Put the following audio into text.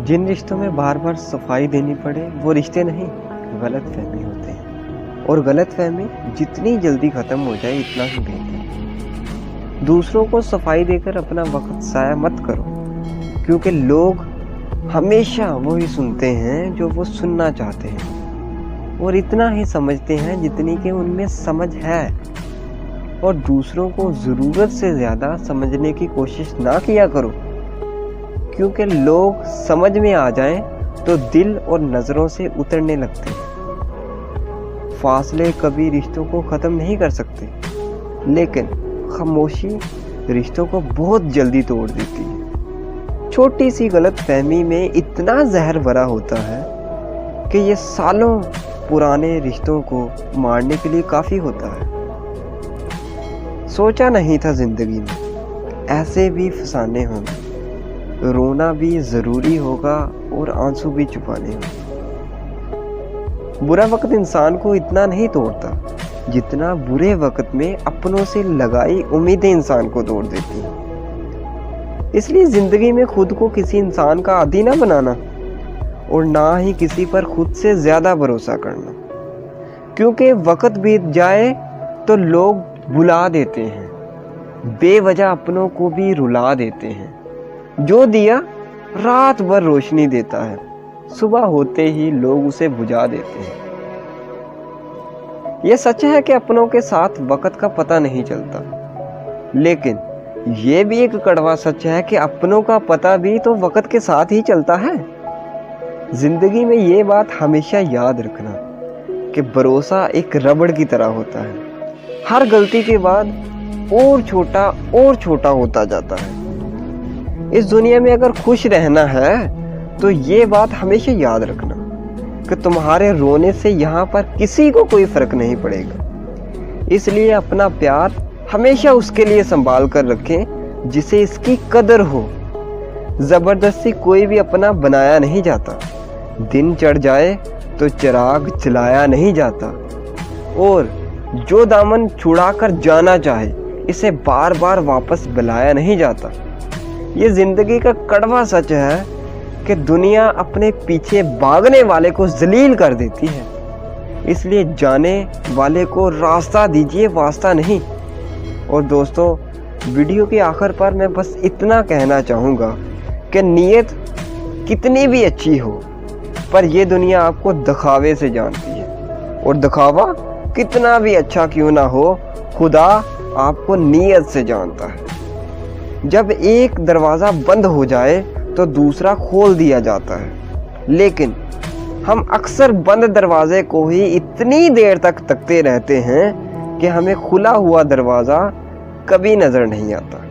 जिन रिश्तों में बार बार सफाई देनी पड़े वो रिश्ते नहीं, गलत फहमी होते हैं। और गलत फहमी जितनी जल्दी ख़त्म हो जाए इतना ही बेहतर। दूसरों को सफाई देकर अपना वक्त ज़ाया मत करो, क्योंकि लोग हमेशा वही सुनते हैं जो वो सुनना चाहते हैं, और इतना ही समझते हैं जितनी कि उनमें समझ है। और दूसरों को ज़रूरत से ज़्यादा समझने की कोशिश ना किया करो, क्योंकि लोग समझ में आ जाएं तो दिल और नज़रों से उतरने लगते हैं। फासले कभी रिश्तों को ख़त्म नहीं कर सकते, लेकिन खामोशी रिश्तों को बहुत जल्दी तोड़ देती है। छोटी सी गलत फहमी में इतना जहर भरा होता है कि ये सालों पुराने रिश्तों को मारने के लिए काफ़ी होता है। सोचा नहीं था ज़िंदगी में ऐसे भी फसाने होंगे, रोना भी ज़रूरी होगा और आंसू भी छुपाने होंगे। बुरा वक्त इंसान को इतना नहीं तोड़ता जितना बुरे वक्त में अपनों से लगाई उम्मीदें इंसान को तोड़ देती हैं। इसलिए ज़िंदगी में खुद को किसी इंसान का आदी ना बनाना, और ना ही किसी पर खुद से ज़्यादा भरोसा करना, क्योंकि वक्त बीत जाए तो लोग बुला देते हैं, बेवजह अपनों को भी रुला देते हैं। जो दिया रात भर रोशनी देता है, सुबह होते ही लोग उसे बुझा देते हैं। यह सच है कि अपनों के साथ वक्त का पता नहीं चलता, लेकिन यह भी एक कड़वा सच है कि अपनों का पता भी तो वक्त के साथ ही चलता है। जिंदगी में ये बात हमेशा याद रखना कि भरोसा एक रबड़ की तरह होता है, हर गलती के बाद और छोटा होता जाता है। इस दुनिया में अगर खुश रहना है तो ये बात हमेशा याद रखना कि तुम्हारे रोने से यहाँ पर किसी को कोई फर्क नहीं पड़ेगा। इसलिए अपना प्यार हमेशा उसके लिए संभाल कर रखें जिसे इसकी कदर हो। जबरदस्ती कोई भी अपना बनाया नहीं जाता, दिन चढ़ जाए तो चिराग जलाया नहीं जाता, और जो दामन छुड़ा कर जाना चाहे इसे बार बार वापस बुलाया नहीं जाता। ये जिंदगी का कड़वा सच है कि दुनिया अपने पीछे भागने वाले को जलील कर देती है। इसलिए जाने वाले को रास्ता दीजिए, वास्ता नहीं। और दोस्तों, वीडियो के आखिर पर मैं बस इतना कहना चाहूँगा कि नीयत कितनी भी अच्छी हो, पर यह दुनिया आपको दिखावे से जानती है, और दिखावा कितना भी अच्छा क्यों ना हो, खुदा आपको नीयत से जानता है। जब एक दरवाज़ा बंद हो जाए तो दूसरा खोल दिया जाता है, लेकिन हम अक्सर बंद दरवाजे को ही इतनी देर तक तकते रहते हैं कि हमें खुला हुआ दरवाज़ा कभी नज़र नहीं आता।